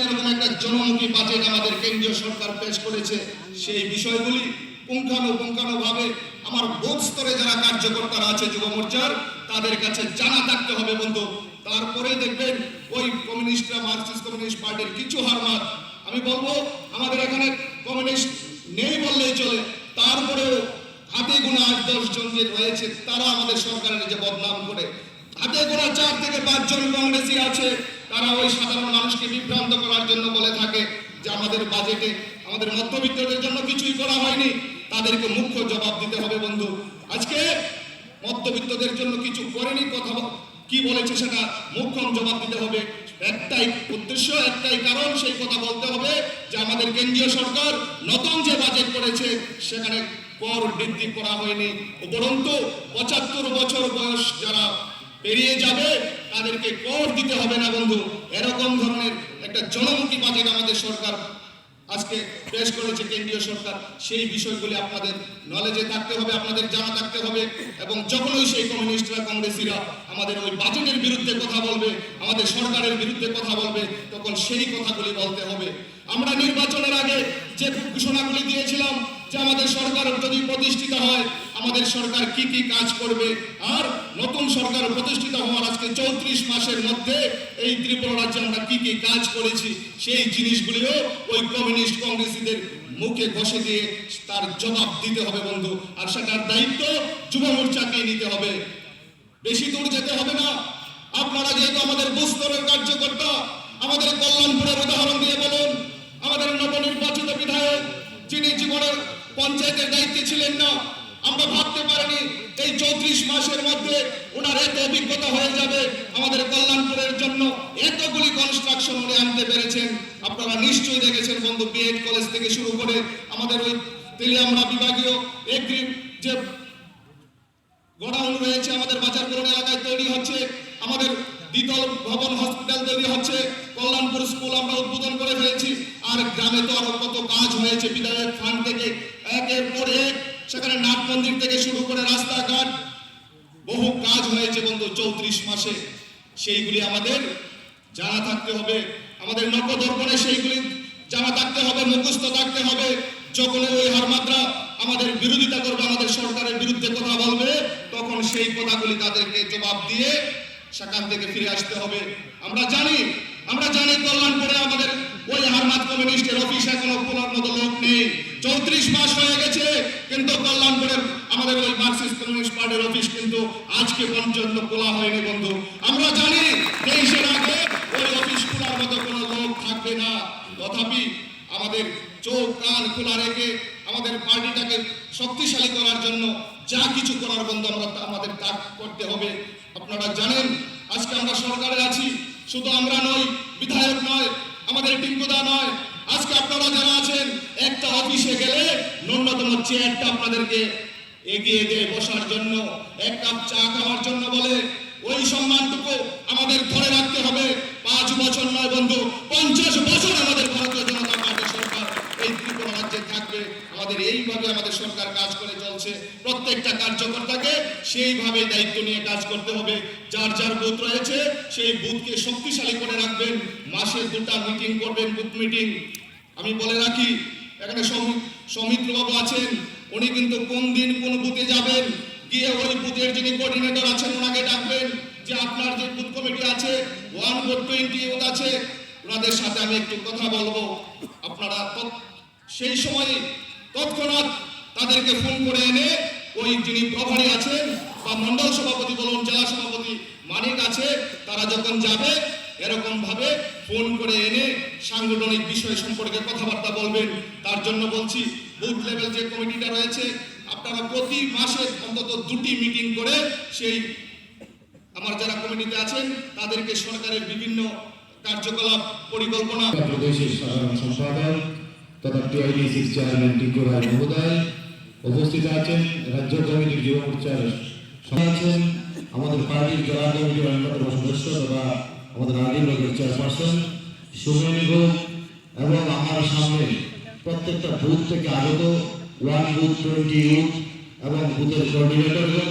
এরকম একটা জনমুখী বাজেট আমাদের কেন্দ্রীয় সরকার পেশ করেছে, সেই বিষয়গুলি পুঙ্খানুপুঙ্খানুভাবে আমার বুথ স্তরে যারা কার্যকর্তারা আছে যুব মোর্চার তাদের কাছে জানা থাকতে হবে বন্ধু। তারপরে দেখবেন ওই কমিউনিস্টরা, মার্কসিস্ট কমিউনিস্ট পার্টির কিছু হারমাত, আমি বলবো আমাদের এখানে কমিউনিস্ট নেই বললেই চলে, তারপরেও হাতে গোনা 8-10 জন যে রয়েছে তারা আমাদের সরকারের যে বদনাম করে, হাতে গোনা 4 থেকে 5 জন কংগ্রেসী আছে, তারা ওই সাধারণ মানুষকে বিভ্রান্ত করার জন্য বলে থাকে যে আমাদের বাজেটে আমাদের মধ্যবিত্তদের জন্য কিছুই করা হয়নি। তাদেরকে মুখ্য জবাব দিতে হবে বন্ধু। আজকে মধ্যবিত্তদের জন্য কিছু করেনি, কথা কি বলেছে সেটা মুখ্যম জবাব দিতে হবে। একটাই উদ্দেশ্য, একটাই কারণ, সেই কথা বলতে হবে যে আমাদের কেন্দ্রীয় সরকার নতুন যে বাজেট করেছে সেখানে কর বৃদ্ধি করা হয়নি, উপরন্তু 75 বছর বয়স যারা পেরিয়ে যাবে তাদেরকে কর দিতে হবে না বন্ধু। এরকম ধরনের একটা জনমুখী বাজেট আমাদের সরকার আজকে পেশ করেছে কেন্দ্রীয় সরকার। সেই বিষয়গুলি আপনাদের নলেজে থাকতে হবে, আপনাদের জানা থাকতে হবে, এবং যখনই সেই কমিউনিস্টরা, কংগ্রেসীরা আমাদের ওই বাজেটের বিরুদ্ধে কথা বলবে, আমাদের সরকারের বিরুদ্ধে কথা বলবে, তখন সেই কথাগুলি বলতে হবে। আমরা নির্বাচনের আগে যে ঘোষণাগুলি দিয়েছিলাম যে আমাদের সরকার যদি প্রতিষ্ঠিত হয় আমাদের সরকার কি কি কাজ করবে, আর নতুন সরকার প্রতিষ্ঠিত হওয়ার আজকে 34 মাসের মধ্যে এই ত্রিপুরা রাজ্যে আমরা কি কি কাজ করেছি সেই জিনিসগুলিও ওই কমিউনিস্ট কংগ্রেসীদের মুখে ঘষে দিয়ে তার জবাব দিতে হবে বন্ধু। আর সেটার দায়িত্ব যুব মোর্চাকে নিতে হবে, বেশি দূর যেতে হবে না। আপনারা যেহেতু আমাদের বুস্তরের কার্যকর্তা, আমাদের কল্যাণপুরের উদাহরণ দিয়ে বলুন, আমাদের নবনির্বাচিত বিধায়ক যিনি জীবনের পঞ্চায়েতের দায়িত্বে ছিলেন না, আমরা ভাবতে পারিনি এই 34 মাসের মধ্যে ওনার এত অভিজ্ঞতা হয়ে যাবে, আমাদের কল্যাণপুরের জন্য এতগুলি কনস্ট্রাকশন উনি আনতে পেরেছেন। আপনারা নিশ্চয়ই দেখেছেন বন্ধু, বিএড কলেজ থেকে শুরু করে আমাদের ওই তেলিয়ামরা বিভাগীয় এগ্রি যে গোডাউন রয়েছে আমাদের বাজারপুর এলাকায় তৈরি হচ্ছে, আমাদের দ্বিতল ভবন হসপিটাল তৈরি হচ্ছে, কল্যাণপুর স্কুল আমরা উদ্বোধন করে ফেলেছি, আর গ্রামে তো আরো কত কাজ হয়েছে বিধায়ক ফান্ড থেকে, একের পর এক সেখানে নাট মন্দির থেকে শুরু করে রাস্তাঘাট বহু কাজ হয়েছে বন্ধু 34 মাসে। সেইগুলি আমাদের জানা থাকতে হবে, আমাদের নবদর্পণে সেইগুলি জানা থাকতে হবে, মুখস্থ থাকতে হবে। যখন ওই হারমাত্রা আমাদের বিরোধিতা করবে, আমাদের সরকারের বিরুদ্ধে কথা বলবে, তখন সেই কথাগুলি তাদেরকে জবাব দিয়ে সেখান থেকে ফিরে আসতে হবে। আমরা জানি কল্যাণপুরে আমাদের ওই হারমাত কমিউনিস্টের অফিস এখনো খোলার মতো লোক নেই। 34 মাস হয়ে গেছে, কিন্তু কল্যাণপুরের আমাদের ওই মার্কসিস্ট কমিউনিস্ট পার্টির অফিস কিন্তু আজকে পর্যন্ত খোলা হয়নি বন্ধু। আমরা জানি 23-এর আগে ওই অফিস খোলার মতো কোনো লোক থাকবে না। তথাপি আমাদের চোখ কান খোলা রেখে আমাদের পার্টিটাকে শক্তিশালী করার জন্য যা কিছু করার বন্ধু আমাদের তা করতে হবে। আপনারা জানেন আজকে আমরা সরকারে আছি, শুধু আমরা নই, বিধায়ক নয়, আমাদের টিঙ্কুদা নয়, আজকে আপনারা যারা আছেন একটা অফিসে গেলে ন্যূনতম চেয়ারটা আপনাদেরকে এগিয়ে দিয়ে বসার জন্য, এক কাপ চা খাওয়ার জন্য বলে, ওই সম্মানটুকু আমাদের ধরে রাখতে হবে। 5 বছর নয় বন্ধু, 50 বছর আমাদের ভারতীয় জনতা পার্টি সরকার এই ত্রিপুরা রাজ্যে থাকবে। আমাদের এইভাবে আমাদের সরকার কাজ করে চলছে। প্রত্যেকটা কার্যকর্তাকে সেইভাবে দায়িত্ব নিয়ে কাজ করতে হবে। যার যার বুথ রয়েছে সেই বুথকে শক্তিশালী করে রাখবেন। মাসে 2টা মিটিং করবেন, বুথ মিটিং। আমি বলে রাখি, এখানে সৌমিত্রবাবু আছেন, উনি কিন্তু কোন দিন কোন বুথে যাবেন, গিয়ে ওই বুথের যিনি কোঅর্ডিনেটর আছেন ওনাকে ডাকবেন যে আপনার যে বুথ কমিটি আছে 1 ভোট 20 ইউথ আছে, ওনাদের সাথে আমি একটু কথা বলবো। আপনারা সেই সময় তৎক্ষণাৎ তাদেরকে ফোন করে এনে ওই যিনি প্রভারী আছেন বা মন্ডল সভাপতি বলুন, জেলা সভাপতি মানিক আছে, তারা যখন যাবে এরকম ভাবে ফোন করে এনে সাংগঠনিক বিষয় সম্পর্কে কথাবার্তা বলবেন। তার জন্য বলছি বুথ লেভেল যে কমিটিটা রয়েছে আপনারা প্রতি মাসে অন্তত 2টি মিটিং করে সেই আমার যারা কমিটিতে আছেন তাদেরকে সরকারের বিভিন্ন কার্যকলাপ পরিকল্পনা প্রদেশের সাধারণ সম্পাদক তথা টিআইডি6 চেয়ারম্যান টিঙ্কু রায় মহোদয় উপস্থিত আছেন, রাজ্য কমিটির যুব মোর্চার আছেন, আমাদের পার্টির জেলা কমিটির অন্যতম সদস্য তথা আমাদের আদিম লোকের চেয়ারপারসন সুমনি ঘোষ, এবং আমার সামনে প্রত্যেকটা বুথ থেকে আগত 1 বুথ 20 ইউথ এবং বুথের কোঅর্ডিনেটরগণ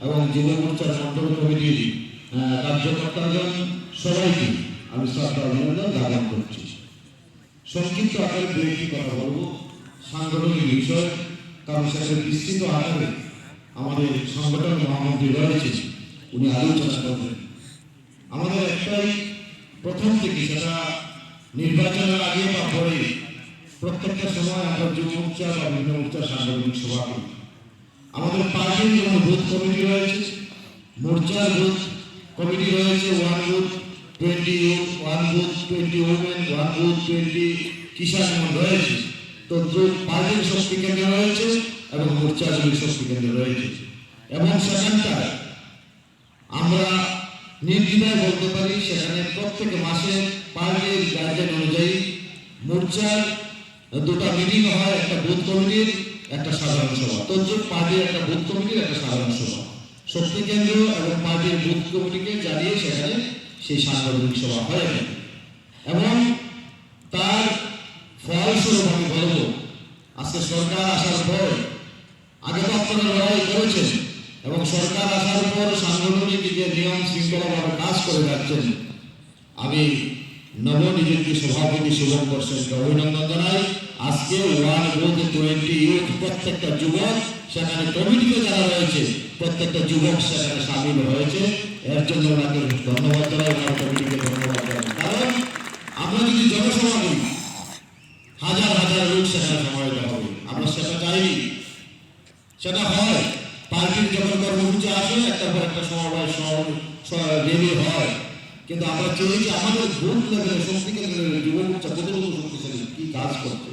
এবং যুব মোর্চার মন্ডল কমিটির কার্যকর্তাগণ সবাইকে আমি শ্রদ্ধা অভিনন্দন জ্ঞাপন করছি। সংক্ষিপ্ত আকারে দু একটি কথা বলবো সাংগঠনিক বিষয়, কারণ সেটা বিস্তৃত আকারে আমাদের সংগঠন মহামন্ত্রী রয়েছে, উনি আলোচনা করবেন। আমাদের একটাই প্রথম থেকে, সেটা নির্বাচনের আগে বা পরে প্রত্যেকটা সময় আমরা যুব মোর্চা বা বিভিন্ন মোর্চার সাংগঠনিক সভা করি। আমাদের পার্টির যেমন বুথ কমিটি রয়েছে, মোর্চার বুথ কমিটি রয়েছে, 1 booth 20 youth, 1 booth 20 women, 1 booth 20 কিষাণ রয়েছে। তো পার্টির শক্তি কেন্দ্র রয়েছে এবং মোর্চাগুলির শক্তি কেন্দ্র রয়েছে, এবং সেখানটায় আমরা নির্দ্বিধায় বলতে পারি সেখানে প্রত্যেক মাসে পার্টির গাইডলাইন অনুযায়ী মোর্চার দুটো মিটিং হয়, একটা বুথ কমিটির, একটা সাধারণ সভা। তো পার্টির একটা বুথ কমিটির, একটা সাধারণ সভা, শক্তি কেন্দ্র এবং পার্টির বুথ কমিটিকে জানিয়ে সেখানে সেই সাংগঠনিক সভা হয়। এবং তার ফলস্বরূপ আমি বলবো, আজকে সরকার আসার পর, আগে তো আপনারা লড়াই করেছেন, এবং সরকার আসার পর সাংগঠনিক যে নিয়ম শৃঙ্খলাভাবে কাজ করে যাচ্ছেন, আমি নবনিযুক্ত সভাপতি শুভঙ্কর সেনকে অভিনন্দন জানাই। আজকে 1 বুথ 20 ইউথ, প্রত্যেকটা যুবক সেখানে কমিটিতে যারা রয়েছে প্রত্যেকটা যুবক সেখানে সামিল হয়েছে, এর জন্য ওনাকে ধন্যবাদ জানাই, ওনার কমিটিকে ধন্যবাদ জানাই। কারণ আমরা যদি জনসভা করি, হাজার হাজার লোক সেখানে সমাবেত হবে, আমরা সেটা চাইনি, সেটা হয় পার্টির যখন কর্মসূচি আসে একটার পর একটা সমাবেশ রেলি হয়, কিন্তু আমরা চেয়েছি আমাদের বুথ লেভেলে শক্তি কেন্দ্রের যুব মোর্চা কতটুকু শক্তিশালী, কি কাজ করছে।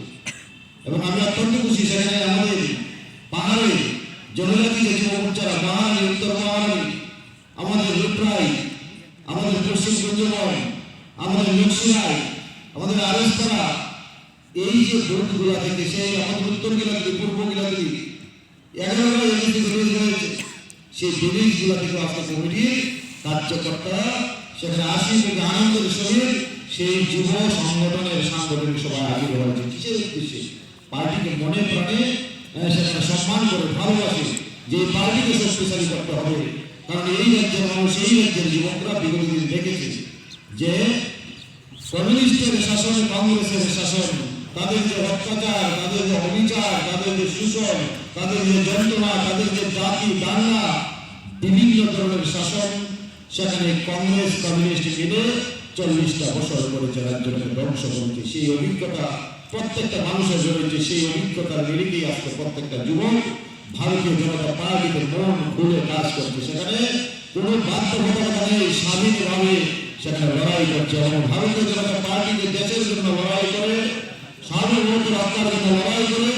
এবং আমি অত্যন্ত খুশি সেখানে আমাদের পাহাড়ে জনজাতি যে যুব মোর্চারা, মহারানী, উত্তর মহারানী, আমাদের লুটরাই, আমাদের পশ্চিম গুঞ্জবন, আমাদের নকশিরাই, আমাদের আরেস্তারা, এই যে বুথগুলা থেকে সেই আমাদের উত্তর গিলাগিরি, পূর্ব গিলাগিরি 11টা এমপি ভিলেজ রয়েছে, সেই ভিলেজগুলো থেকে আজকে কমিটির কার্যকর্তারা সেখানে 80 থেকে আনন্দের সহিত সেই যুব সংগঠনের সাংগঠনিক সভায় হাজির হয়েছে। কিসের উদ্দেশ্যে? পার্টিকে মনে প্রাণে সেখানে সম্মান করে ভালোবাসে, যে পার্টিকে শক্তিশালী করতে হবে। কারণ এই রাজ্যের মানুষ, এই রাজ্যের যুবকরা বিগত দিন দেখেছে যে কমিউনিস্টের শাসন, কংগ্রেসের শাসন, তাদের যে অত্যাচার, তাদের যে অবিচার, তাদের যে শোষণ, তাদের যে যন্ত্রণা, তাদের যে জাতি দাঙ্গা, বিভিন্ন ধরনের শাসন, সেখানে কংগ্রেস কমিউনিস্ট মিলে 40টা বছর করেছে, রাজ্যটাকে ধ্বংস করেছে। সেই অভিজ্ঞতা প্রত্যেকটা মানুষের রয়েছে, সেই অভিজ্ঞতার নিরিখেই আজকে প্রত্যেকটা যুবক ভারতীয় জনতা পার্টিতে মন খুলে কাজ করছে। সেখানে কোনো বাধ্যবাধকতা নেই, স্বাধীনভাবে সেখানে লড়াই করছে, এবং ভারতীয় জনতা পার্টিকে দেশের জন্য লড়াই করে, সার্বভৌমত্ব রক্ষার জন্য লড়াই করে,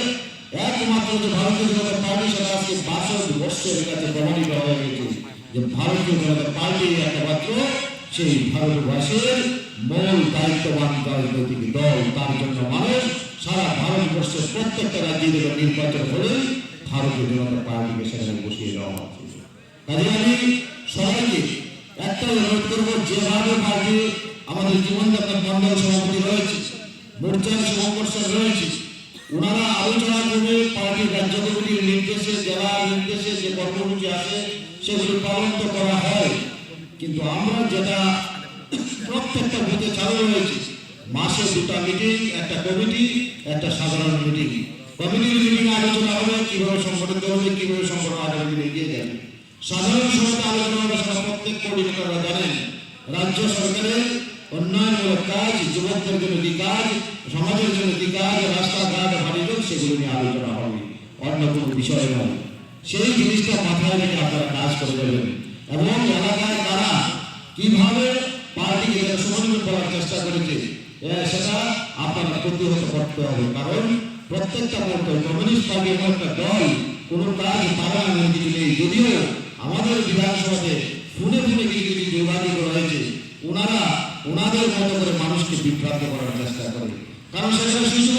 একমাত্র যে ভারতীয় জনতা পার্টি, সেটা আজকে 62 বৎসরের কাছে প্রমাণিত হয়ে গেছে যে ভারতীয় জনতা পার্টি একমাত্র সেই ভারতবর্ষের মূল দায়িত্ববান রাজনৈতিক দল। তার জন্য মানুষ সারা ভারতবর্ষের প্রত্যেকটা রাজ্যে নির্বাচন হলে ভারতীয় জনতা পার্টিকে সেখানে বসিয়ে দেওয়া হচ্ছে। কাজে আমি সবাইকে একটাই অনুরোধ করবো, যেভাবে পার্টি আমাদের জীবনযাত্রার মন্ডল সভাপতি রয়েছে, মোর্চার শুভঙ্কর সেন রয়েছে, ওনারা আলোচনা করে পার্টির রাজ্য কমিটির নির্দেশে, জেলার নির্দেশে যে কর্মসূচি আছে সেগুলি পালন তো করা হয়, কিন্তু আমরা যেটা প্রত্যেকটা বুথে চালু রয়েছে, মাসে 2টা মিটিং, একটা কমিটি, একটা সাধারণ মিটিং। কমিটির মিটিং আলোচনা হবে কিভাবে সংগঠিত হবে, কিভাবে সংগঠন আগামী দিনে এগিয়ে যাবে। সাধারণ সভাতে আলোচনা হবে, সেটা প্রত্যেক কোঅর্ডিনেটররা জানেন, রাজ্য সরকারের উন্নয়নমূলক কাজ, যুবকদের জন্য কি কাজ, সমাজের জন্য কি কাজ, রাস্তাঘাট, বাড়িঘর, সেগুলো নিয়ে আলোচনা হবে, অন্য কোনো বিষয় নয়। সেই জিনিসটা মাথায় রেখে আপনারা কাজ করে দেবেন, এবং এলাকায় তারা কিভাবে পার্টিকে সমন্বয় করার চেষ্টা করেছে সেটা আপনারা প্রতিহত করতে হবে। কারণ প্রত্যেকটা কমিউনিস্ট পার্টি এমন একটা দল, কোনো কাজ তারা কিছু নেই। যদিও আমাদের বিধানসভাতে ফোনে ফোনে কিছু কিছু যোগাযোগ রয়েছে, ওনারা ওনাদের মতো করে মানুষকে বিভ্রান্ত করার চেষ্টা করে। কারণ সেখানে সুযোগ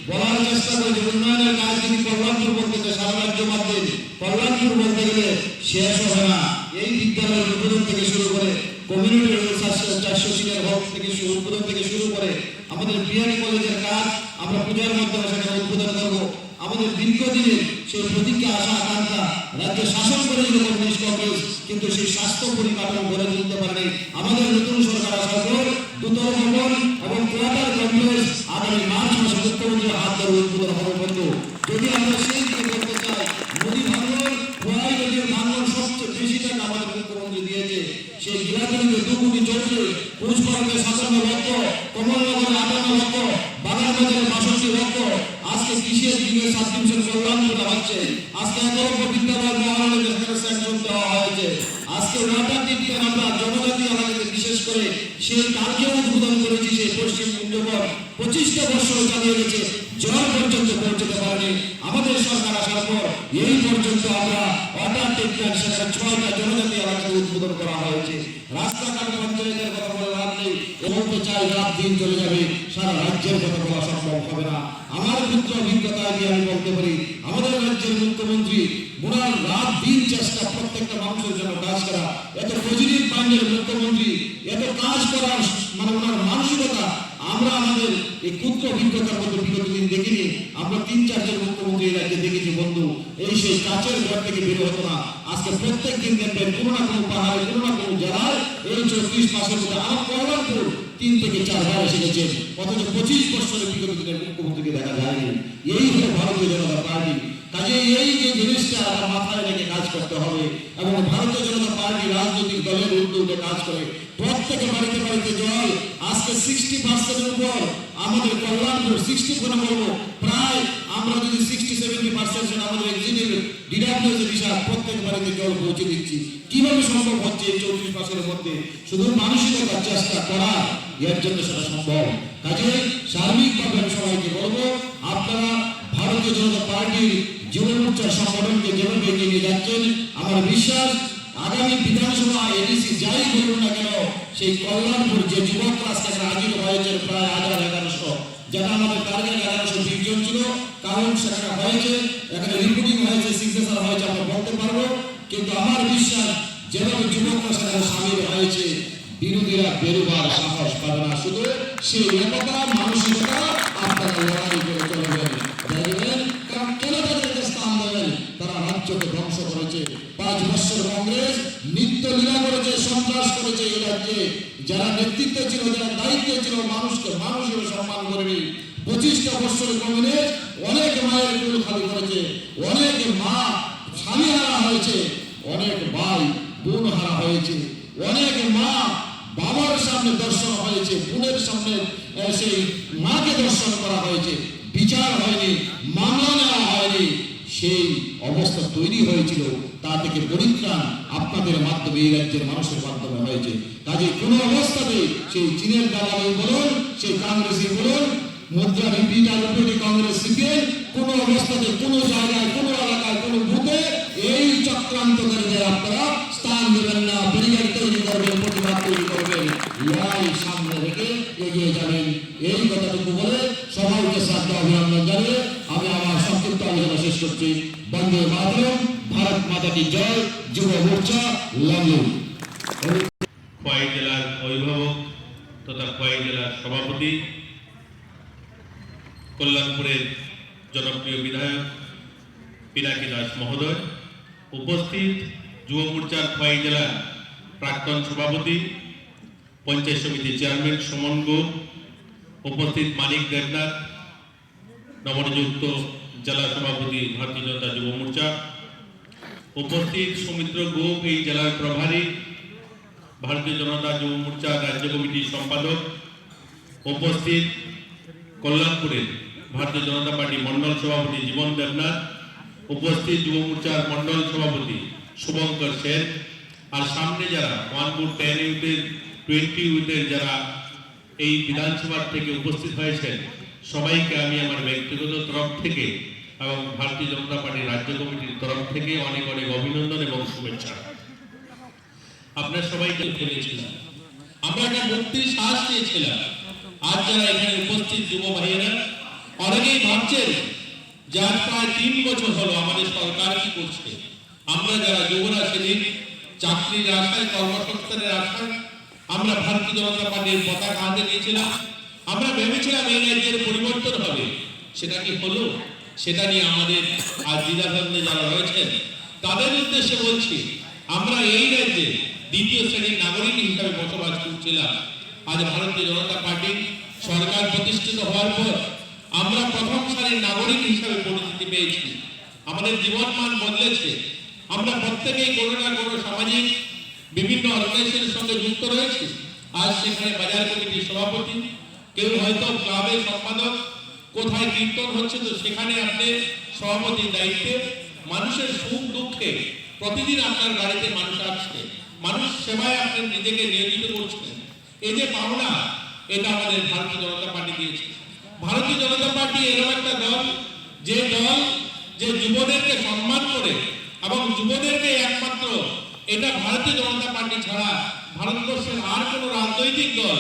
বলার চেষ্টা করে যে উন্নয়নের কাজ যদি কল্যাণপুর বলতে চায়, সারা রাজ্য মাধ্যমে কল্যাণপুর বলতে গেলে শেষ হবে না। এই বিদ্যালয়ের উদ্বোধন থেকে শুরু করে, কমিউনিটি 400 সিটের হক থেকে উদ্বোধন থেকে শুরু করে, আমাদের বিহারি কলেজের কাজ আমরা পূজার মাধ্যমে সেখানে উদ্বোধন করবো। আমাদের দীর্ঘদিনের সেই প্রতিজ্ঞা, আশা, আকাঙ্ক্ষা, রাজ্য শাসন করেছিল কমিউনিস্ট কংগ্রেস, কিন্তু সেই স্বাস্থ্য পরিকাঠামো গড়ে তুলতে পারেনি। আমাদের নতুন সরকার আসার পর 2তল ভবন এবং কোয়ার্টার কমপ্লেক্স আগামী যদি আমরা সেই দিকে করতে চাই, নদী ভাঙন, খোয়াই নদীর ভাঙন সবচেয়ে বেশি টাকা আমাদের মুখ্যমন্ত্রী দিয়েছে। সেই গিলাতুলিতে 2 কোটি চলছে, পুরুষপাড়াতে 57 লক্ষ, কমলনগরে 58 লক্ষ, বাগানবাজারে 62 লক্ষ। আজকে কৃষির দিকে সাবডিভিশন কল্যাণ করা হচ্ছে। আজকে 1 লক্ষ বিদ্যালয় মহানগরে স্যাংশন দেওয়া হয়েছে। আজকে ওয়াটার দিকে আমরা জনজাতি এলাকাতে বিশেষ করে সেই কালকেও উদ্বোধন করেছি। সেই পশ্চিম কুঞ্জবন 25টা বছর চালিয়ে গেছে, জল পর্যন্ত পৌঁছতে পারেনি। আমাদের সরকার আসার পর এই পর্যন্ত আমরা ওয়াটার টেকনিক সেখানে 6টা জনজাতি এলাকাতে উদ্বোধন করা হয়েছে। রাস্তাঘাট পঞ্চায়েতের কথা বলে লাভ নেই, বলতে চাই রাত দিন চলে যাবে, সারা রাজ্যের কথা বলা সম্ভব হবে না। আমার ক্ষুদ্র অভিজ্ঞতা দিয়ে আমি বলতে পারি, আমাদের রাজ্যের মুখ্যমন্ত্রী ওনার রাত দিন চেষ্টা প্রত্যেকটা মানুষের জন্য কাজ করা। এত পজিটিভ মাইন্ডের মুখ্যমন্ত্রী, এত কাজ করার মানে ওনার মানসিকতা আমরা আমাদের এই ক্ষুদ্র অভিজ্ঞতার মধ্যে বিগত দিন দেখিনি। আমরা 3-4 জন মুখ্যমন্ত্রী রাজ্যে দেখেছি বন্ধু, এই সেই কাছের ঘর থেকে বের হতো না। আজকে প্রত্যেক দিন দেখবেন কোনো না কোনো পাহাড়ে, কোনো না কোনো জেলায় এই 34 মাসের মধ্যে আমার কল্যাণপুর 3 থেকে 4 বার এসে গেছেন, অথচ 25 বছরের বিগত দিনের মুখ্যমন্ত্রীকে দেখা যায়নি। এই হলো ভারতীয় জনতা পার্টি। কাজে এই যে জিনিসটা আমার মাথায় রেখে কাজ করতে হবে এবং ভারতীয় জনতা পার্টি রাজনৈতিক দলের উদ্যোগে কাজ করে প্রত্যেকের বাড়িতে বাড়িতে জল। আজকে 60% উপর আমাদের কল্যাণপুর 60 করে বলবো, প্রায় আমরা যদি 60-70% আমাদের এক্সিকিউটিভ ডিডাব্লিউএস হিসাব প্রত্যেক বাড়িতে জল পৌঁছে দিচ্ছি। কিভাবে সম্ভব হচ্ছে এই 34 মাসের মধ্যে? শুধু মানসিকতার চেষ্টা করা, এর জন্য সেটা সম্ভব। কাজে সার্বিকভাবে আমি সবাইকে বলবো, আপনারা ভারতীয় জনতা পার্টির যুব মোর্চার সংগঠনকে যেভাবে এগিয়ে নিয়ে যাচ্ছেন, আমার বিশ্বাস আগামী বিধানসভা এডিসি যাই বলুন না কেন, সেই কল্যাণপুর যে যুবক ক্লাস সেখানে আয়োজিত হয়েছে প্রায় 1100, যারা আমাদের টার্গেট 1120 জন ছিল, কারণ সেখানে হয়েছে, এখানে রিপোর্টিং হয়েছে, সিগনেচার হয়েছে, আমরা বলতে পারবো। কিন্তু আমার বিশ্বাস যেভাবে যুবকরা সেখানে সামিল হয়েছে, বিরোধীরা বেরোবার সাহস পাবে না। শুধু সেই একতা মানসিকতা আপনারা লড়াই করে চলবেন, দেখবেন। কারণ কেন তাদেরকে স্থান দেবেন? তারা রাজ্যকে ধ্বংস করেছে। 5 বছর কংগ্রেস নিত্য লীলা করেছে, সন্ত্রাস করেছে এই রাজ্যে। যারা নেতৃত্বে ছিল, যারা দায়িত্বে ছিল, মানুষকে মানুষ হিসেবে সম্মান করেনি। 25টা বছর কংগ্রেস অনেক মায়ের কুল খালি করেছে, অনেক মা স্বামী হারা হয়েছে, অনেক ভাই বোন হারা হয়েছে, অনেক মা বাবার সামনে দর্শন হয়েছে, বোনের সামনে সেই মাকে দর্শন করা হয়েছে, বিচার হয়নি, মামলা নেওয়া হয়নি। সেই অবস্থা তৈরি হয়েছিল, তা থেকে পরিত্রাণ আপনাদের মাধ্যমে এই রাজ্যের মানুষের মাধ্যমে হয়েছে। কাজে কোনো অবস্থাতে সেই চীনের দালালি বলুন, সেই কংগ্রেসই বলুন, মুদ্রা ভিত্তিক আর উপরে কংগ্রেস সিপিএম, কোনো অবস্থাতে কোনো জায়গায়, কোনো এলাকায়, কোনো বুথে এই চক্রান্তকারীদের আপনারা স্থান দেবেন না। পরিবার তৈরি করবেন, প্রতিবাদ তৈরি করবেন, লড়াই সামনে রেখে এগিয়ে যাবেন। এই কথাটুকু বলে সবাইকে শ্রদ্ধা অভিনন্দন জানিয়ে আমি আমার সংক্ষিপ্ত আলোচনা শেষ করছি। বন্দে মাতরম, ভারত মাতা কি জয়, যুব মোর্চা লন্ডন। খোয়াই জেলার অভিভাবক তথা খোয়াই জেলার সভাপতি, কল্যাণপুরের জনপ্রিয় বিধায়ক পিনাকি দাস মহোদয়, উপস্থিত যুব মোর্চার খোয়াই জেলার প্রাক্তন সভাপতি, পঞ্চায়েত সমিতির চেয়ারম্যান সুমন গোপ, উপস্থিত মানিক দেবনাথ, নবনিযুক্ত জেলা সভাপতি ভারতীয় জনতা যুব মোর্চা, উপস্থিত সৌমিত্র গোপ এই জেলার প্রভারী ভারতীয় জনতা যুব মোর্চা রাজ্য কমিটির সম্পাদক, উপস্থিত কল্যাণপুরের ভারতীয় জনতা পার্টি মন্ডল সভাপতি জীবন দেবনাথ, উপস্থিত যুব মোর্চার মন্ডল সভাপতি শুভঙ্কর সেন, আর সামনে যারা 1-10 ইউথের 20 ইউথের যারা এই বিধানসভা থেকে উপস্থিত হয়েছেন, সবাইকে আমি আমার ব্যক্তিগত তরফ থেকে এবং ভারতীয় জনতা পার্টির রাজ্য কমিটির তরফ থেকে অনেক অনেক অভিনন্দন এবং শুভেচ্ছা। আপনার সবাইকে ফেলেছিলাম, আমরা একটা মুক্তির শ্বাস পেয়েছিলাম। আজ যারা এখানে উপস্থিত যুব ভাইয়েরা অনেকেই ভাবছেন যে আজ প্রায় 3 বছর হলো আমাদের সরকার কি করছে। আমরা যারা যুবরা সেদিন চাকরির আশায়, কর্মসংস্থানের আশায় আমরা ভারতীয় জনতা পার্টির পতাকা হাতে নিয়েছিলাম। আমরা ভেবেছিলাম এই রাজ্যের পরিবর্তন হবে, সেটা কি হলো? সেটা নিয়ে আমাদের আজ দ্বিধাদ্বন্দ্বে যারা রয়েছেন তাদের উদ্দেশ্যে বলছি, আমরা এই রাজ্যে দ্বিতীয় শ্রেণীর নাগরিক হিসাবে বসবাস করছিলাম। আজ ভারতীয় জনতা পার্টি সরকার প্রতিষ্ঠিত হওয়ার পর আমরা প্রথম সারির নাগরিক হিসাবে পরিচিতি পেয়েছি, আমাদের জীবনমান বদলেছে। আমরা প্রত্যেকেই কোনো না কোনো সামাজিক বিভিন্ন অর্গানাইজেশনের সঙ্গে যুক্ত রয়েছি। আজ সেখানে বাজার কমিটির সভাপতি, কেউ হয়তো ক্লাবের সম্পাদক, কোথায় কীর্তন হচ্ছে তো সেখানে আপনি সভাপতির দায়িত্বে। মানুষের সুখ দুঃখে প্রতিদিন আপনার গাড়িতে মানুষ আসছে, মানুষ সেবায় আপনি নিজেকে নিয়োজিত করছেন। এই যে পাওনা, এটা আমাদের ভারতীয় জনতা পার্টি দিয়েছে। ভারতীয় জনতা পার্টি এরকম একটা দল, যে যুবদেরকে সম্মান করে এবং যুবদেরকে একমাত্র, এটা ভারতীয় জনতা পার্টি ছাড়া ভারতবর্ষের আর কোনো রাজনৈতিক দল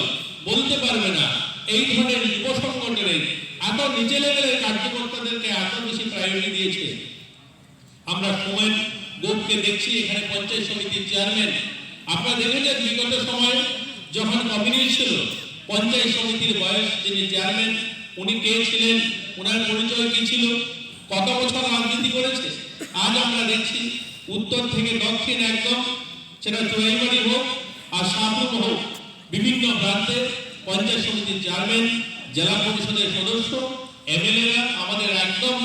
বলতে পারবে না এই ধরনের যুব সংগঠনের এত নিচে লেভেলের কার্যকর্তাদেরকে এত বেশি প্রায়োরিটি দিয়েছে। আমরা সময় গোপকে দেখছি এখানে পঞ্চায়েত সমিতির চেয়ারম্যান। আপনারা দেখেছেন বিগত সময়ে যখন কমিউনিস্ট ছিল, পঞ্চায়েত সমিতির বয়স যিনি চেয়ারম্যান উনি কে ছিলেন, ওনার পরিচয় কি ছিল, কত বছর রাজনীতি করেছে। আজ আমরা দেখছি উত্তর থেকে দক্ষিণ একদম, সেটা চোরাইবাড়ি হোক আর শাহপুর হোক, বিভিন্ন প্রান্তে পঞ্চায়েত সমিতির চেয়ারম্যান, জেলা পরিষদের সদস্য, এমএলএরা আমাদের একদম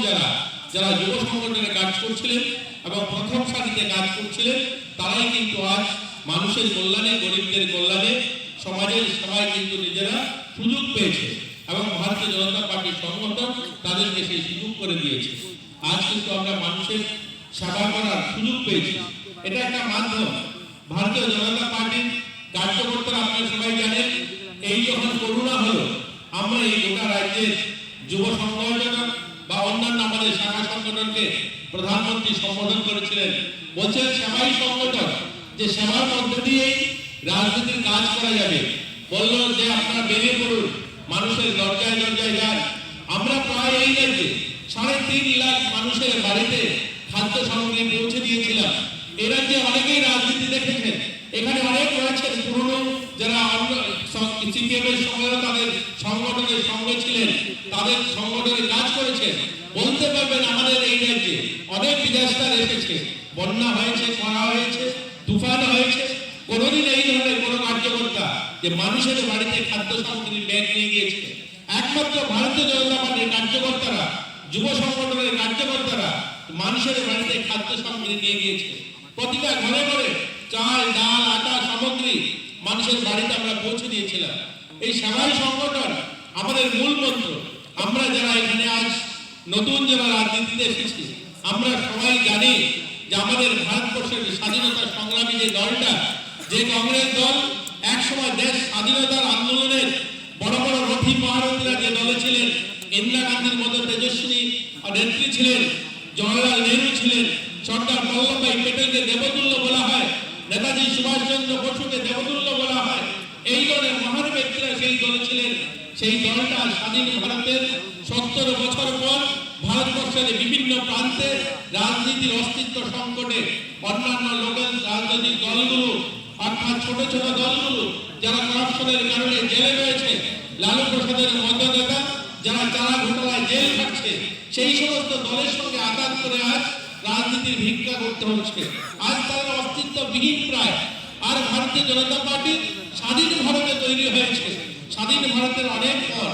যারা যুব সংগঠনে কাজ করছিলেন এবং প্রথম সারিতে কাজ করছিলেন, তারাই কিন্তু আজ মানুষের কল্যাণে, গরিবদের কল্যাণে, সমাজের সেবায় কিন্তু নিজেরা সুযোগ পেয়েছে এবং ভারতীয় জনতা পার্টির সংগঠন তাদেরকে সেই সুযোগ করে দিয়েছে। আজ কিন্তু আমরা মানুষের সেবা করার সুযোগ পেয়েছি। এটা একটা মাধ্যম। ভারতীয় জনতা পার্টির কার্যকর্তারা আপনারা সবাই জানেন, এই যখন করোনা হলো, আমরা এই গোটা রাজ্যের যুব সংগঠন বা অন্যান্য আমাদের শাখা সংগঠনকে প্রধানমন্ত্রী সম্বোধন করেছিলেন, বলছেন সেবাই সংগঠন, যে সেবার মধ্য দিয়েই রাজনীতির কাজ করা যাবে। বলল যে আপনারা বেরিয়ে পড়ুন, মানুষের দরজায় দরজায় যান। আমরা প্রায় এই রাজ্যে 3.5 লাখ মানুষের বাড়িতে খাদ্য সামগ্রী পৌঁছে দিয়েছিলাম। এই রাজ্যে অনেকেই রাজনীতি দেখেছেন, এখানে অনেক রয়েছেন পুরনো যারা সিপিএম এর সঙ্গে তাদের সংগঠনের সঙ্গে ছিলেন, তাদের সংগঠনে কাজ করেছেন, বলতে পারবেন আমাদের এই রাজ্যে অনেক ডিজাস্টার এসেছে, বন্যা হয়েছে, খরা হয়েছে, তুফান হয়েছে, কোনোদিন এই ধরনের কোনো কার্যকর্তা যে মানুষের বাড়িতে খাদ্য সামগ্রীর ব্যাগ নিয়ে গিয়েছে। একমাত্র ভারতীয় জনতা পার্টির কার্যকর্তারা, যুব সংগঠনের কার্যকর্তারা মানুষের বাড়িতে খাদ্য সামগ্রী নিয়ে গিয়েছে। প্রতিটা ঘরে ঘরে চাল, ডাল, আটা সামগ্রী মানুষের বাড়িতে আমরা পৌঁছে দিয়েছিলাম। এই সেবাই সংগঠন আমাদের মূল মন্ত্র। আমরা যারা এখানে আজ নতুন যারা রাজনীতিতে এসেছি, আমরা সবাই জানি যে আমাদের ভারতবর্ষের স্বাধীনতা সংগ্রামী যে দলটা, যে কংগ্রেস দল একসময় দেশ স্বাধীনতার আন্দোলনের বড় বড় রথী মহারথীরা যে দলে ছিলেন, ইন্দিরা গান্ধীর মতো তেজস্বিনী নেত্রী ছিলেন, জওয়াহরলাল নেহরু ছিলেন, সর্দার বল্লভভাই প্যাটেলকে দেবতুল্য বলা হয়, নেতাজি সুভাষচন্দ্র বসুকে দেবতুল্য বলা হয়, এই দলের মহান ব্যক্তিরা সেই দলে ছিলেন। সেই দলটা স্বাধীন ভারতের 70 বছর পর ভারতবর্ষের বিভিন্ন প্রান্তে রাজনীতির অস্তিত্ব সংকটে অন্যান্য লোকাল রাজনৈতিক দলগুলো, অর্থাৎ ছোট ছোট দলগুলো যারা করাপশনের কারণে জেলে রয়েছে, লালু প্রসাদের মদতদাতা যারা চারা ঘোটালায় জেল খাটছে, সেই সমস্ত দলের সঙ্গে আঘাত করে আজ রাজনীতির ভিক্ষা করতে হচ্ছে। আজ তারা অস্তিত্ববিহীন প্রায়। আর ভারতীয় জনতা পার্টি স্বাধীন ভারতে তৈরি হয়েছে, স্বাধীন ভারতের অনেক পর,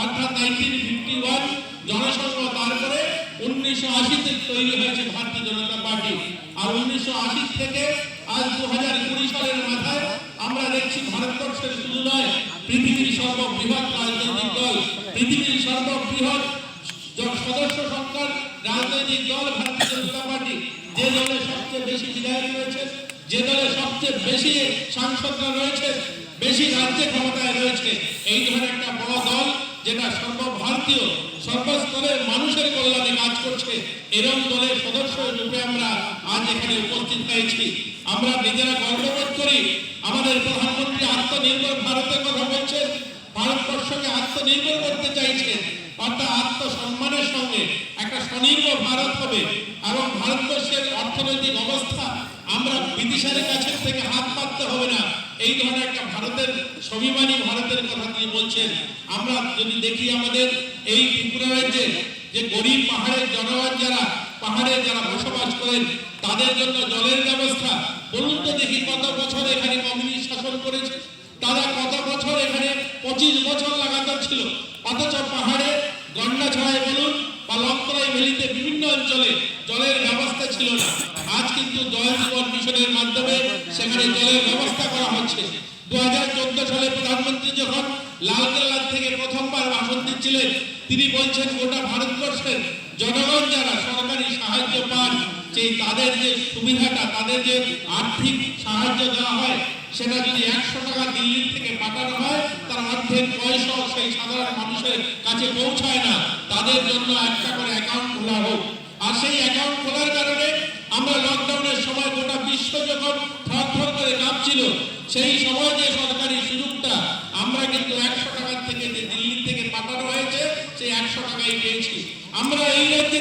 অর্থাৎ 1951 জনসংঘ, তারপরে 1980-তে তৈরি হয়েছে ভারতীয় জনতা পার্টি। আর 1980 থেকে আজ 2020 সালের মাথায় আমরা দেখছি ভারতবর্ষের শুধু নয়, পৃথিবীর সর্ববৃহৎ রাজনৈতিক দল, পৃথিবীর সর্ববৃহৎ সদস্য সংখ্যার রাজনৈতিক দল ভারতীয় জনতা পার্টি, যে দলে সবচেয়ে বেশি বিধায়ক রয়েছে, যে দলে সবচেয়ে বেশি সাংসদরা রয়েছে, বেশি রাজ্যে ক্ষমতায় রয়েছে, এই ধরনের একটা বড় দল যেটা সর্বভারতীয় সর্বস্তরের মানুষের কল্যাণে কাজ করছে, এরকম দলের সদস্য রূপে আমরা আজ এখানে উপস্থিত হয়েছি। আমরা নিজেরা গর্ববোধ করি। আমাদের প্রধানমন্ত্রী আত্মনির্ভর ভারতের কথা বলছেন, ভারতবর্ষকে আত্মনির্ভর করতে চাইছেন, অর্থাৎ আত্মসম্মানের সঙ্গে একটা স্বনির্ভর ভারত হবে এবং ভারতবর্ষের অর্থনৈতিক অবস্থা আমরা ব্রিটিশের কাছে থেকে হাত পাততে হবে না, এই ধরনের একটা ভারতের স্বাভিমানী ভারতের কথা তিনি বলছেন। আমরা যদি দেখি আমাদের এই ত্রিপুরা রাজ্যে যে গরিব পাহাড়ের জনগণ যারা পাহাড়ে যারা বসবাস করেন, তাদের জন্য জলের ব্যবস্থা, বলুন তো দেখি কত বছর এখানে কমিউনিস্ট শাসন করেছে, তারা কত বছর এখানে 25 বছর লাগাতার ছিল, অথচ পাহাড়ে গন্ডাছড়ায় বলুন বা লঙ্করাই ভ্যালিতে বিভিন্ন অঞ্চলে জলের ব্যবস্থা ছিল না। আজ কিন্তু জল জীবন মিশনের মাধ্যমে সেখানে জলের ব্যবস্থা করা হচ্ছে। 2014 সালে প্রধানমন্ত্রী যখন লালকেল্লা থেকে প্রথমবার ভাষণ দিচ্ছিলেন, তিনি বলছেন গোটা ভারতবর্ষের জনগণ যারা সরকারি সাহায্য পান, সেই তাদের যে সুবিধাটা, তাদের যে আর্থিক সাহায্য দেওয়া হয়, সেটা যদি 100 টাকা দিল্লি থেকে পাঠানো হয়, তার অর্ধেক পয়সা সেই সাধারণ মানুষের কাছে পৌঁছায় না। তাদের জন্য একটা করে অ্যাকাউন্ট খোলা হোক। আর সেই অ্যাকাউন্ট খোলার কারণে আমরা লকডাউনের সময় গোটা বিশ্ব যখন থরথর করে কাঁপছিল, সেই সময় যে সরকারি সুযোগটা আমরা কিন্তু 100 টাকার থেকে যে দিল্লি থেকে পাঠানো হয়েছে, সেই 100 টাকাই পেয়েছি। আমরা এই রাজ্যে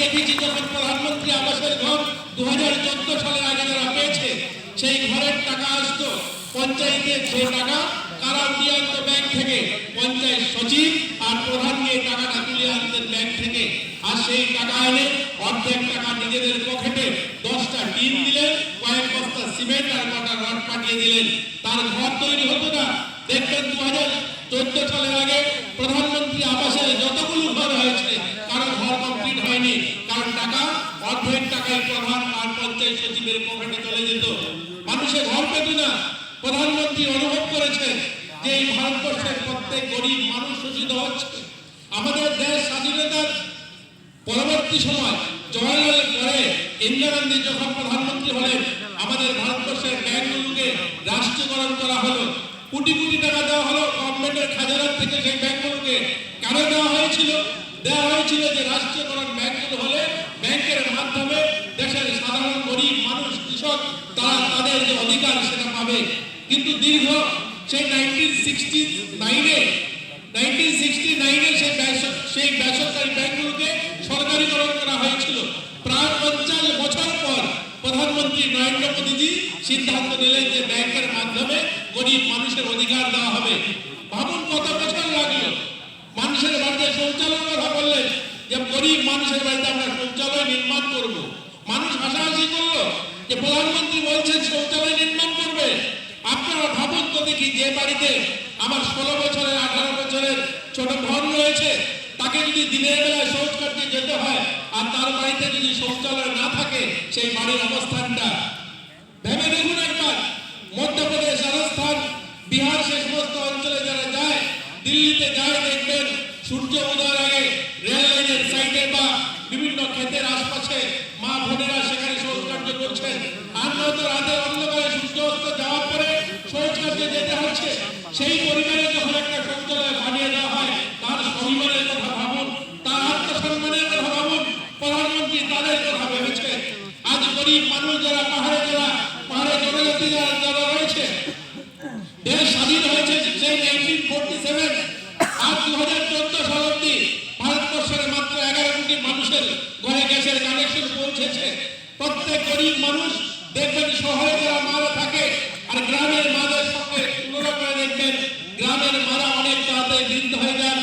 দেখেছি, যখন প্রধানমন্ত্রী আবাসের ঘর 2014 সালের আগে যারা পেয়েছে, সেই ঘরের টাকা আসতো পঞ্চায়েতের, সেই টাকা কারা তুলে আনতো ব্যাংক থেকে, পঞ্চায়েত সচিব আর প্রধান গিয়ে টাকাটা তুলে আনতেন ব্যাংক থেকে। আর সেই টাকা এনে অর্ধেক টাকা নিজেদের পকেটে 10টা টিন দিলেন, কয়েক বস্তা সিমেন্ট আর কটা রড পাঠিয়ে দিলেন। তার ঘর তৈরি হতো না। দেখবেন 2014 সালের আগে প্রধানমন্ত্রী আবাসের যতগুলো ঘর হয়েছে, কারো ঘর কমপ্লিট হয়নি, কারণ টাকা অর্ধেক টাকায় প্রধান আর পঞ্চায়েত সচিবের পকেটে চলে যেত। মানুষের ঘর পেত না। প্রধানমন্ত্রী অনুভব করেছেন যে এই ভারতবর্ষের প্রত্যেক গরিব মানুষ শোষিত হচ্ছে। আমাদের দেশ স্বাধীনতার পরবর্তী সময় জওয়াহরলালের পরে ইন্দিরা গান্ধী যখন প্রধানমন্ত্রী হলেন, আমাদের ভারতবর্ষের ব্যাংকগুলোকে রাষ্ট্রীয়করণ করা হলো। কোটি কোটি টাকা দেওয়া হলো গভর্নমেন্টের খাজানার থেকে সেই ব্যাংকগুলোকে। কেন দেওয়া হয়েছিল? দেওয়া হয়েছিল যে রাষ্ট্রীয়করণ ব্যাংকগুলো হলে ব্যাংকের মাধ্যমে দেশের সাধারণ গরিব মানুষ, কৃষক, তারা তাদের যে অধিকার সেটা পাবে। কিন্তু দীর্ঘ সেই 1969-এ সেই বেসরকারি ব্যাংকগুলোকে সরকারিকরণ করা হয়েছিল। প্রায় 50 বছর পর প্রধানমন্ত্রী নরেন্দ্র মোদীজি সিদ্ধান্ত নিলেন যে ব্যাংকের মাধ্যমে গরিব মানুষের অধিকার দেওয়া হবে। ভাবুন কত বছর লাগলো। মানুষের বাড়িতে শৌচালয়ের কথা বললেন যে গরিব মানুষের বাড়িতে আমরা শৌচালয় নির্মাণ করব। মানুষ হাসাহাসি করলো যে প্রধানমন্ত্রী বলছেন শৌচালয় নির্মাণ করবে। আপনারা ভাবুন তো দেখি, যে বাড়িতে আমার 16 বছরের 18 বছরের ছোট বোন রয়েছে, তাকে যদি দিনের বেলায় শৌচ করতে যেতে হয় আর তার বাড়িতে যদি শৌচালয় না থাকে, সেই বাড়ির অবস্থানটা ভেবে দেখুন একবার। মধ্যপ্রদেশ, রাজস্থান, বিহার, সে সমস্ত অঞ্চলে যারা যায়, দিল্লিতে যায়, দেখবেন সূর্য উদয়ের আগে রেল লাইনের সাইডে বা বিভিন্ন ক্ষেতের আশপাশে মা বোনেরা সেখানে শৌচ কার্য করছেন। আর নয়তো রাতের অন্ধকারে সূর্য অস্ত যাওয়ার পরে শৌচ কার্যে যেতে হচ্ছে। সেই পরিবারে যখন একটা শৌচালয় বানিয়ে দেওয়া হয়, তার পরিবারের কথা ভাবুন, তার আত্মসম্মানের কথা ভাবুন। প্রধানমন্ত্রী তাদের কথা ভেবেছে। আজ গরিব মানুষ যারা পাহাড়ে জনজাতি যারা রয়েছে, দেশ স্বাধীন হয়েছে সেই 1947, আর 2014 সাল অব্দি ভারতবর্ষের মাত্র 11 কোটি মানুষের ঘরে গ্যাসের কানেকশন পৌঁছেছে। প্রত্যেক গরিব মানুষ দেখবেন শহরে যারা মারা থাকে আর গ্রামের মাদের সঙ্গে তুলনা করে দেখবেন, গ্রামের মারা অনেক তাড়াতাড়ি বৃদ্ধ হয়ে যান,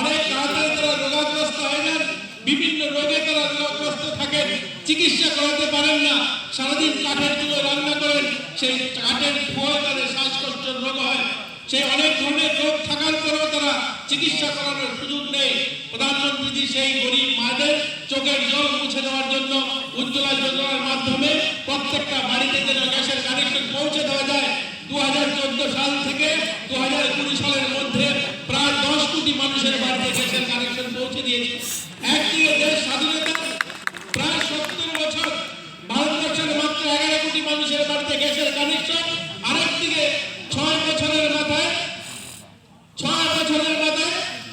অনেক তাড়াতাড়ি তারা রোগাগ্রস্ত হয়ে যান, বিভিন্ন রোগে তারা রোগগ্রস্ত থাকেন, চিকিৎসা করাতে পারেন না। সারাদিন কাঠের চুলো রান্না করেন, সেই কাঠের ধোঁয়ায় তাদের শ্বাসকষ্টের রোগ হয়। সেই অনেক ধরনের রোগ থাকার পরেও তারা চিকিৎসা করানোর সুযোগ নেই। প্রধানমন্ত্রী সেই গরিব মাদের চোখের জল মুছে দেওয়ার জন্য উজ্জ্বলা যোজনার মাধ্যমে প্রত্যেকটা বাড়িতে যেন গ্যাসের কানেকশন পৌঁছে দেওয়া যায়। 2014 সাল থেকে 2020 সালের মধ্যে প্রায় 10 কোটি মানুষের বাড়িতে গ্যাসের কানেকশন পৌঁছে দিয়েছে। একদিকে দেশ স্বাধীনতা প্রায় 70 বছর, ভারতবর্ষের মাত্র 11 কোটি মানুষের বাড়িতে গ্যাসের কানেকশন। আরেকদিকে 6 বছরের মাথায়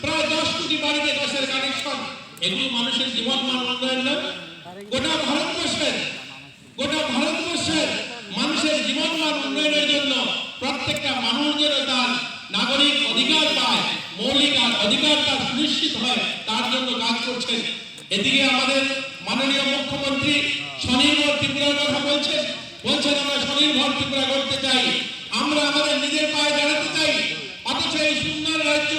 প্রায় 10 কোটি বাড়িতে গ্যাসের কানেকশন। এগুলো মানুষের জীবন মান উন্নয়ন না? গোটা ভারতবর্ষের মানুষের জীবন মান উন্নয়নের জন্য প্রত্যেকটা মানুষ যেন তার নাগরিক অধিকার পায়, মৌলিক অধিকার তার সুনিশ্চিত হয়, তার জন্য কাজ করছেন। এদিকে আমাদের মাননীয় মুখ্যমন্ত্রী স্বনির্ভর ত্রিপুরার কথা বলছেন আমরা স্বনির্ভর ত্রিপুরা করতে চাই, আমরা আমাদের নিজের পায়ে দাঁড়াতে চাই। অথচ এই সুন্দর রাজ্য,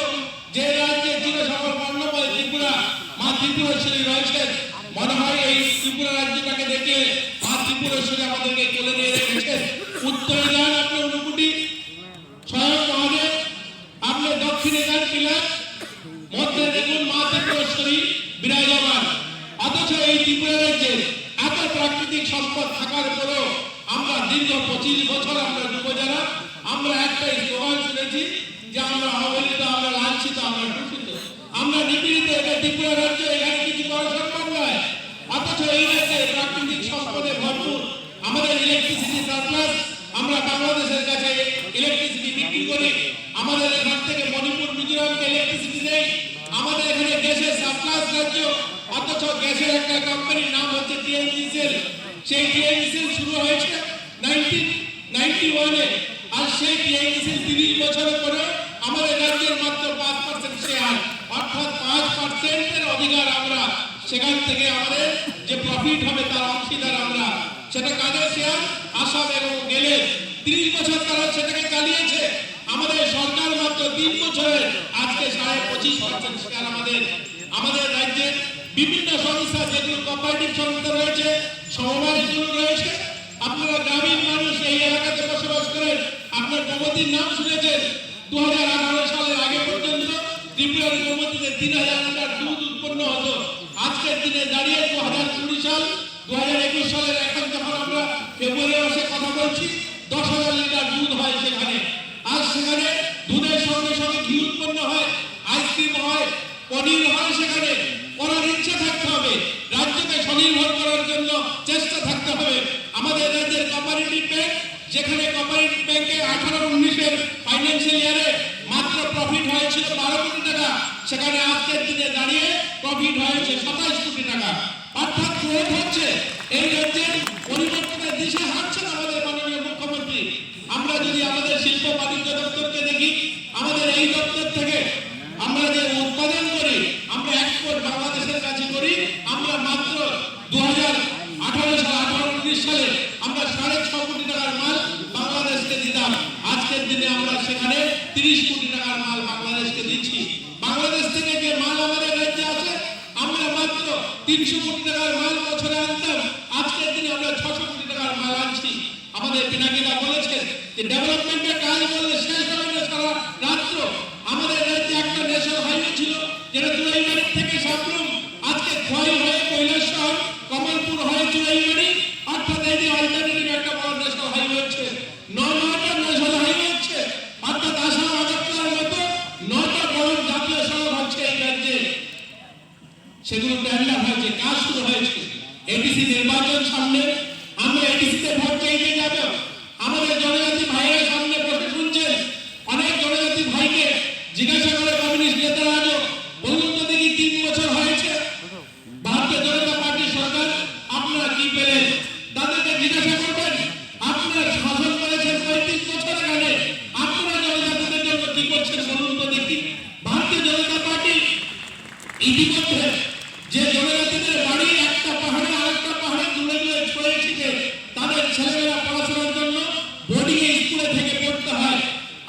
যে রাজ্যে চিরসফল বর্ণময় ত্রিপুরা, মা ত্রিপুরেশ্বরী রয়েছেন, মনে হয় এই ত্রিপুরা রাজ্যটাকে দেখে মা ত্রিপুরেশ্বরী আমাদেরকে কোলে নিয়ে রেখেছেন। উত্তরে যান আপনি ঊনকোটি, স্বয়ং মহাদেব, আপনি দক্ষিণে যান কিলার, 25 বছর আমরা যুব যারা আমরা একটাই স্লোগান শুনেছি যে আমরা অবহেলিত, আমরা লাঞ্ছিত, আমরা শোষিত, আমরা নিপীড়িত। এটা ত্রিপুরা রাজ্য, এখানে কিছু করা সম্ভব নয়। অথচ এই রাজ্যে প্রাকৃতিক সম্পদে ভরপুর, আমাদের ইলেকট্রিসিটি সারপ্লাস, আমরা বাংলাদেশের কাছে ইলেকট্রিসিটি বিক্রি করি, আমাদের এখান থেকে মণিপুর মিজোরামকে ইলেকট্রিসিটি দেয়, আমাদের এখানে গ্যাসের সারপ্লাস রাজ্য। অথচ গ্যাসের একটা কোম্পানির নাম হচ্ছে টিএনজিসিএল, সেই টিএনজিসিএল শুরু হয়েছে 1991-এ, আর সেই টিএনজিসিএল 30 বছর পরে আমাদের রাজ্যের মাত্র 5% শেয়ার, অর্থাৎ 5%-এর অধিকার আমরা, সেখান থেকে আমাদের যে প্রফিট হবে তার অংশীদার আমরা। সেটা কাদের শেয়ার? আসাম এবং গেলে 30 বছর তারা সেটাকে চালিয়েছে। আমাদের সরকার মাত্র 3 বছরে আজকে 25.5% শেয়ার আমাদের রাজ্যের বিভিন্ন সংস্থা, যেগুলো কোঅপারেটিভ সংস্থা রয়েছে, সমবায়গুলো রয়েছে। আপনারা গ্রামীণ মানুষ এই এলাকাতে বসবাস করেন, আপনার গোমতীর নাম শুনেছেন। 2018 সালের আগে পর্যন্ত ত্রিপুরার গোমতীতে 3000 লিটার দুধ উৎপন্ন হতো। আজকের দিনে দাঁড়িয়ে 2020 সাল, 2021 সালের এখন যখন আমরা ফেব্রুয়ারি মাসে কথা বলছি, 10,000 লিটার দুধ হয় সেখানে। আর সেখানে দুধের সঙ্গে সঙ্গে ঘি উৎপন্ন হয়, আইসক্রিম হয়, পনির হয়। সেখানে করার ইচ্ছা থাকতে হবে, রাজ্যকে স্বনির্ভর করার জন্য চেষ্টা থাকতে হবে। আমাদের রাজ্যের কোঅপারেটিভ ব্যাংক, যেখানে কোঅপারেটিভ ব্যাংকে 18-19-এর ফাইন্যান্সিয়াল ইয়ারে মাত্র প্রফিট হয়েছিল 12 কোটি টাকা, সেখানে আজকের দিনে দাঁড়িয়ে প্রফিট হয়েছে 27 কোটি টাকা। অর্থাৎ গ্রোথ হচ্ছে। এই রাজ্যের পরিবর্তনের দিশা হাঁটছেন আমাদের মাননীয় মুখ্যমন্ত্রী। আমরা যদি আমাদের শিল্প বাণিজ্য দপ্তরকে দেখি, আমাদের এই দপ্তর থেকে আমরা যে উৎপাদন করি, আমরা এক্সপোর্ট বাংলাদেশের কাছে করি, আমরা মাত্র 2018 সালে আমরা 6.5 কোটি টাকার মাল বাংলাদেশকে দিতাম। আজকের দিনে আমরা সেখানে 30 কোটি টাকার মাল বাংলাদেশকে দিচ্ছি। বাংলাদেশ থেকে যে মাল আমাদের রাজ্যে আছে, আমরা মাত্র 300 কোটি টাকার মাল বছরে আনতাম, আজকের দিনে আমরা 600 কোটি টাকার মাল আনছি। আমাদের পিনাকিদা বলেছেন যে ডেভেলপমেন্টের কাজ বললে শেষ হবে না সারা রাজ্য। আমাদের রাজ্যে একটা ন্যাশনাল হাইওয়ে ছিল, যেটা চুড়াইবাড়ি থেকে সাবরুম, আজকে খোয়াই হয়ে কৈলাসহর, কমলপুর হয়ে চুড়াইবাড়ি, অর্থাৎ এই যে অল্টারনেটিভ একটা বড় ন্যাশনাল হাইওয়ে হচ্ছে। 9টা ন্যাশনাল হাইওয়ে হচ্ছে, অর্থাৎ আসাম আগরতলার মতো 9টা বড় জাতীয় সড়ক হচ্ছে এই রাজ্যে। সেগুলো টেন্ডার হয়েছে, কাজ শুরু হয়েছে। এডিসি নির্বাচন সামনে, আমরা এডিসিতে ভোট চাইতে যাব। আমাদের জনজাতি ভাইয়েরা সামনে বসে শুনছেন, অনেক জনজাতি ভাইকে জিজ্ঞাসা করে কমিউনিস্ট নেতারা, আজও বলুন তো দেখি 3 বছর হয়েছে ভারতীয় জনতা পার্টির সরকার, আপনারা কি পেলেন? তাদেরকে জিজ্ঞাসা করবেন, আপনারা শাসন করেছেন 35 বছর আগে, আপনারা জনজাতিদের জন্য কি করছেন বলুন তো দেখি। ভারতীয় জনতা পার্টি ইতিমধ্যে যে জনজাতিদের বাড়ি একটা পাহাড়ে আরেকটা পাহাড়ে দূরে দূরে ছড়িয়ে তাদের ছেলেমেয়েরা পড়াশোনার জন্য বোর্ডিং স্কুলে থেকে পড়তে হয়।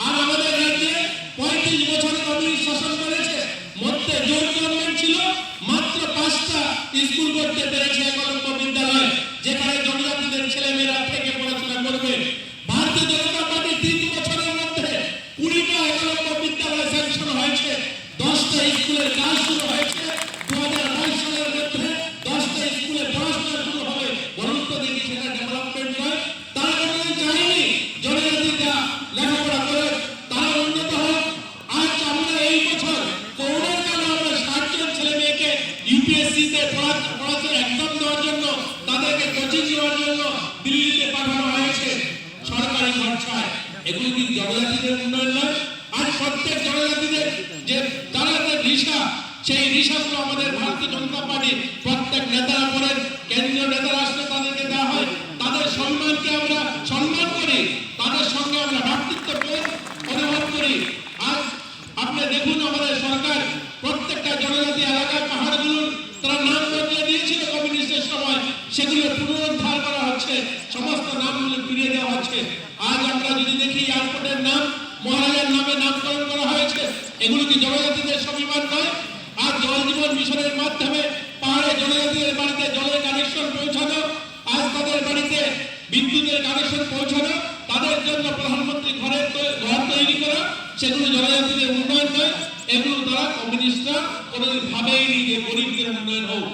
আর আমাদের রাজ্যে 35 বছর কমিউনিস্ট শাসন করেছে, মধ্যে জোট গভর্নমেন্ট ছিল, মাত্র 5টা স্কুল করতে পেরেছে, একলব্য বিদ্যালয়, যেখানে জনজাতিদের ছেলেমেয়েরা থেকে পড়াশোনা করবে। ভারতীয় জনতা পার্টি 3 বছরের মধ্যে 20টা একলব্য বিদ্যালয় স্যাংশন হয়েছে, 10টা স্কুলের কাজ শুরু হয়েছে। 2022 সালের মধ্যে 10টা স্কুলে পড়াশোনা শুরু হবে। বলুন তো দেখি সেটা ডেভেলপমেন্ট নয়? তারা কোনো চায়নি জনজাতিরা লেখাপড়া করে তারা উন্নত হোক। আজ আমরা এই বছর করোনার কারণে আমরা 60 জন ছেলে মেয়েকে ইউপিএসসিতে পড়াশোনা একদম দেওয়ার জন্য, তাদেরকে কোচিং দেওয়ার জন্য দিল্লিতে পাঠানো হয়েছে সরকারি খরচায়। এগুলো কি জনজাতিদের উন্নয়ন নয়? আজ প্রত্যেক জনজাতিদের যে তারা যে রিসা, সেই রিসাগুলো আমাদের ভারতীয় জনতা পার্টি প্রত্যেক নেতারা করেন, কেন্দ্রীয় নেতারা আসলে তাদেরকে দেওয়া হয়। তাদের সম্মানকে আমরা সম্মান করি, তাদের সঙ্গে আমরা ভ্রাতৃত্ববোধ অনুভব করি। আজ আপনি দেখুন, আমাদের সরকার প্রত্যেকটা জনজাতি এলাকার পাহাড়গুলোর তারা নাম বদলে দিয়েছিল কমিউনিস্টের সময়, সেগুলো পুনরুদ্ধার করা হচ্ছে, সমস্ত নামগুলো ফিরিয়ে দেওয়া হচ্ছে। আজ আমরা যদি দেখি এয়ারপোর্টের নাম মহারাজার নামে নামকরণ করা হয়েছে, এগুলো কি জনজাতিদের স্বাভিমান নয়? আজ জল জীবন মিশনের মাধ্যমে পাহাড়ে জনজাতিদের বাড়িতে জলের কানেকশন পৌঁছানো, আজ তাদের বাড়িতে বিদ্যুতের কানেকশন পৌঁছানো, তাদের জন্য প্রধানমন্ত্রী ঘর তৈরি করা, সেগুলো জনজাতিদের উন্নয়ন নয়। এগুলো তারা কমিউনিস্টরা কোনোদিন ভাবেইনি যে গরিবদের উন্নয়ন হোক।